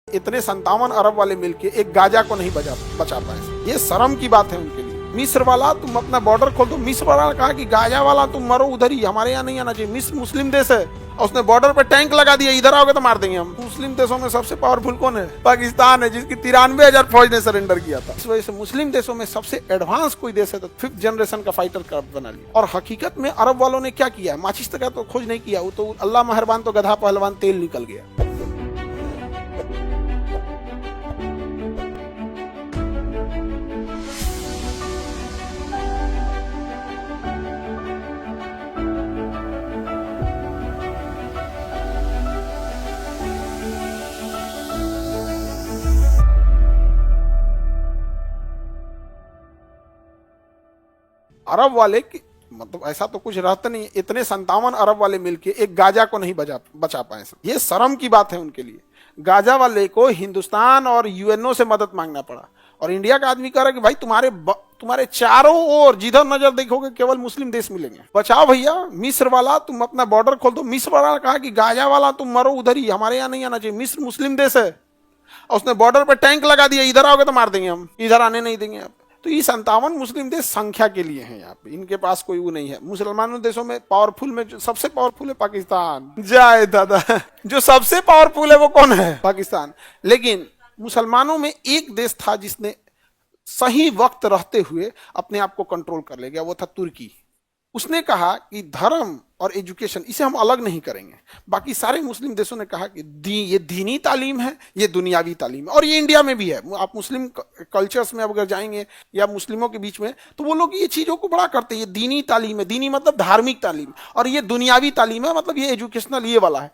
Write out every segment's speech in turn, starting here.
इतने 57 अरब वाले मिलके एक गाजा को नहीं बचा पाए। ये शर्म की बात है उनके लिए। मिस्र वाला तुम अपना बॉर्डर खोल दो। मिस्र वाला ने कहा कि गाजा वाला तुम मरो उधर ही, हमारे यहाँ नहीं आना चाहिए। मिस्र मुस्लिम देश है और उसने बॉर्डर पे टैंक लगा दिया, इधर आओगे तो मार देंगे हम। मुस्लिम देशों में सबसे पावरफुल कौन है? पाकिस्तान है, जिसकी 93,000 फौज ने सरेंडर किया था। इस वजह से मुस्लिम देशों में सबसे एडवांस कोई देश है तो 5th जनरेशन का फाइटर क्राफ्ट बना लिया। और हकीकत में अरब वालों ने क्या किया है? माचिस तक तो खोज नहीं किया, वो तो अल्लाह मेहरबान तो गधा पहलवान तेल निकल गया। अरब वाले की मतलब ऐसा तो कुछ रहता नहीं है। इतने 57 अरब वाले मिलके एक गाजा को नहीं बचा पाए। ये शर्म की बात है उनके लिए। गाजा वाले को हिंदुस्तान और यूएनओ से मदद मांगना पड़ा और इंडिया का आदमी कह रहा है कि भाई तुम्हारे चारों ओर जिधर नजर देखोगे केवल मुस्लिम देश मिलेंगे, बचाओ भैया। मिस्र वाला तुम अपना बॉर्डर खोल दो। मिस्र वाला ने कहा कि गाजा वाला तुम मरो उधर ही, हमारे यहाँ नहीं आना चाहिए। मिस्र मुस्लिम देश है और उसने बॉर्डर पर टैंक लगा दिया, इधर आओगे तो मार देंगे हम, इधर आने नहीं देंगे आप। तो ये 57 मुस्लिम देश संख्या के लिए हैं यहाँ पे, इनके पास कोई वो नहीं है। मुसलमानों देशों में पावरफुल में जो सबसे पावरफुल है पाकिस्तान। जय दादा, जो सबसे पावरफुल है वो कौन है? पाकिस्तान। लेकिन मुसलमानों में एक देश था जिसने सही वक्त रहते हुए अपने आप को कंट्रोल कर ले गया, वो था तुर्की। उसने कहा कि धर्म और एजुकेशन इसे हम अलग नहीं करेंगे। बाकी सारे मुस्लिम देशों ने कहा कि ये दीनी तालीम है, ये दुनियावी तालीम है। और ये इंडिया में भी है। आप मुस्लिम कल्चर्स में अगर जाएंगे या मुस्लिमों के बीच में तो वो लोग ये चीज़ों को बड़ा करते हैं। ये दीनी तालीम है, दीनी मतलब धार्मिक तालीम, और ये दुनियावी तालीम है मतलब ये एजुकेशनल ये वाला है।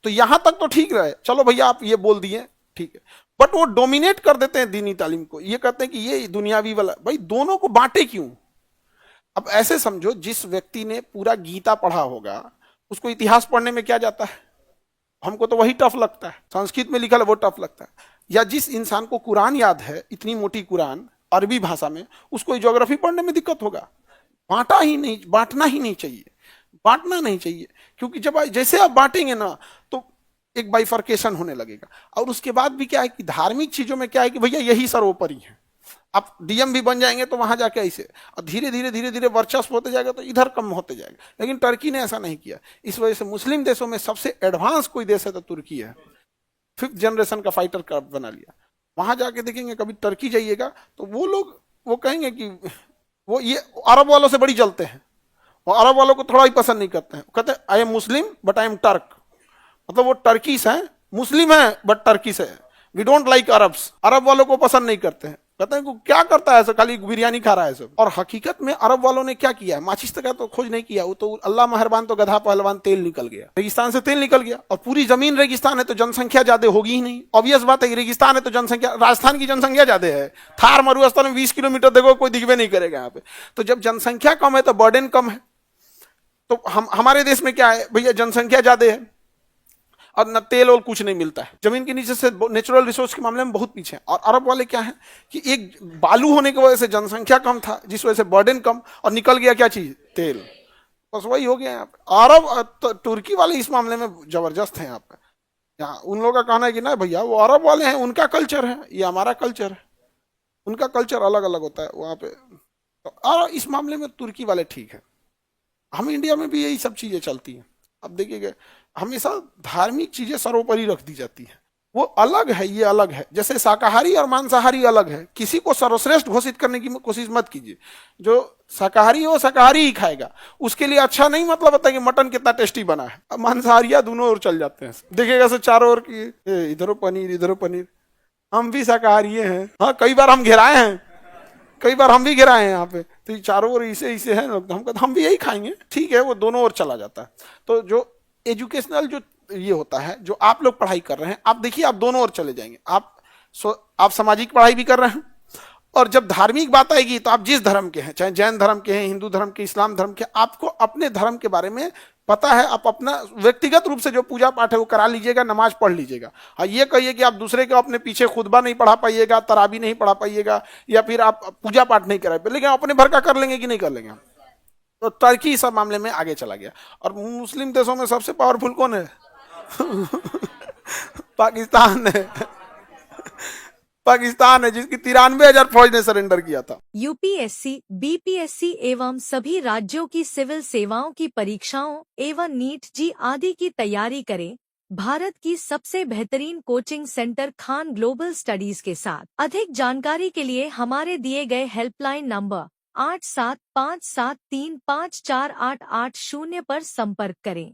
तो यहां तक तो ठीक रहे, चलो भैया आप ये बोल दिए ठीक है, बट वो डोमिनेट कर देते हैं दीनी तालीम को। ये कहते हैं कि ये दुनियावी वाला। भाई दोनों को बांटे क्यों? अब ऐसे समझो, जिस व्यक्ति ने पूरा गीता पढ़ा होगा उसको इतिहास पढ़ने में क्या जाता है? हमको तो वही टफ लगता है, संस्कृत में लिखा है वो टफ लगता है। या जिस इंसान को कुरान याद है, इतनी मोटी कुरान अरबी भाषा में, उसको ज्योग्राफी पढ़ने में दिक्कत होगा। बांटना ही नहीं चाहिए, बांटना नहीं चाहिए। क्योंकि जब जैसे आप बांटेंगे ना तो एक बाइफर्केशन होने लगेगा। और उसके बाद भी क्या है कि धार्मिक चीजों में क्या है कि भैया यही सर्वोपरि है। आप डीएम भी बन जाएंगे तो वहां जाके ऐसे, और धीरे धीरे वर्चस्व होते जाएगा तो इधर कम होते जाएगा। लेकिन टर्की ने ऐसा नहीं किया। इस वजह से मुस्लिम देशों में सबसे एडवांस कोई देश है तो तुर्की है। 5th जनरेशन का फाइटर क्राफ्ट बना लिया। वहां जाके देखेंगे, कभी टर्की जाइएगा तो वो लोग वो कहेंगे कि वो ये अरब वालों से बड़ी जलते हैं। वो अरब वालों को थोड़ा ही पसंद नहीं करते हैं। कहते हैं I am Muslim but I am Turk, मतलब वो टर्कीस है, मुस्लिम है बट टर्कीस है। We don't like Arabs. अरब वालों को पसंद नहीं करते हैं। कहते हैं क्या करता है, खाली बिरयानी खा रहा है सब। और हकीकत में अरब वालों ने क्या किया है? माचिस तक तो खोज नहीं किया, वो तो अल्लाह मेहरबान तो गधा पहलवान तेल निकल गया। रेगिस्तान से तेल निकल गया और पूरी जमीन रेगिस्तान है तो जनसंख्या ज्यादा होगी ही नहीं। ऑब्वियस बात है, रेगिस्तान है तो जनसंख्या, राजस्थान की जनसंख्या ज्यादा है। थार मरुस्थल में 20 किलोमीटर देखो कोई दिखबे नहीं करेगा यहाँ पे। तो जब जनसंख्या कम है तो बर्डन कम है। तो हमारे देश में क्या है भैया, जनसंख्या ज्यादा है और न तेल और कुछ नहीं मिलता है। जमीन के नीचे से नेचुरल रिसोर्स के मामले में बहुत पीछे हैं। और अरब वाले क्या है कि एक बालू होने की वजह से जनसंख्या कम था, जिस वजह से बर्डन कम, और निकल गया क्या चीज? तेल। बस वही हो गया यहाँ पे। अरब तुर्की वाले इस मामले में जबरदस्त है यहाँ पे। यहाँ उन लोगों का कहना है कि ना भैया वो अरब वाले हैं, उनका कल्चर है, ये हमारा कल्चर है। उनका कल्चर अलग अलग होता है वहाँ पे। तो और इस मामले में तुर्की वाले ठीक है। हम इंडिया में भी यही सब चीजें चलती हैं। अब देखिएगा, हमेशा धार्मिक चीजें सर्वोपरि रख दी जाती है। वो अलग है, ये अलग है। जैसे शाकाहारी और मांसाहारी अलग है। किसी को सर्वश्रेष्ठ घोषित करने की कोशिश मत कीजिए। जो शाकाहारी हो शाकाहारी ही खाएगा, उसके लिए अच्छा नहीं मतलब होता है कि मटन कितना टेस्टी बना है। अब मांसाहारिया दोनों ओर चल जाते हैं। देखिएगा से चारों ओर की इधरो पनीर इधरो पनीर। हम भी शाकाहारी हैं, हाँ कई बार हम घेराए हैं, कई बार हम भी गिराए हैं यहाँ पे। तो ये चारों ओर इसे है, हम भी यही खाएंगे, ठीक है। वो दोनों ओर चला जाता है। तो जो एजुकेशनल जो ये होता है, जो आप लोग पढ़ाई कर रहे हैं, आप देखिए आप दोनों ओर चले जाएंगे। आप सामाजिक पढ़ाई भी कर रहे हैं, और जब धार्मिक बात आएगी तो आप जिस धर्म के हैं, चाहे जैन धर्म के हैं, हिंदू धर्म के, इस्लाम धर्म के, आपको अपने धर्म के बारे में पता है। आप अपना व्यक्तिगत रूप से जो पूजा पाठ है वो करा लीजिएगा, नमाज पढ़ लीजिएगा। हाँ, ये कहिए कि आप दूसरे को अपने पीछे खुतबा नहीं पढ़ा पाइएगा, तराबी नहीं पढ़ा पाइएगा, या फिर आप पूजा पाठ नहीं करा पाइए, लेकिन अपने भर का कर लेंगे कि नहीं कर लेंगे। तो टर्की सब मामले में आगे चला गया। और मुस्लिम देशों में सबसे पावरफुल कौन है? पाकिस्तान है, पाकिस्तान है जिसकी 93,000 फौज ने सरेंडर किया था। यूपीएससी, बीपीएससी एवं सभी राज्यों की सिविल सेवाओं की परीक्षाओं एवं नीट जी आदि की तैयारी करें भारत की सबसे बेहतरीन coaching centre Khan global studies के साथ। अधिक जानकारी के लिए हमारे दिए गए हेल्पलाइन नंबर 8757354880 पर संपर्क करें।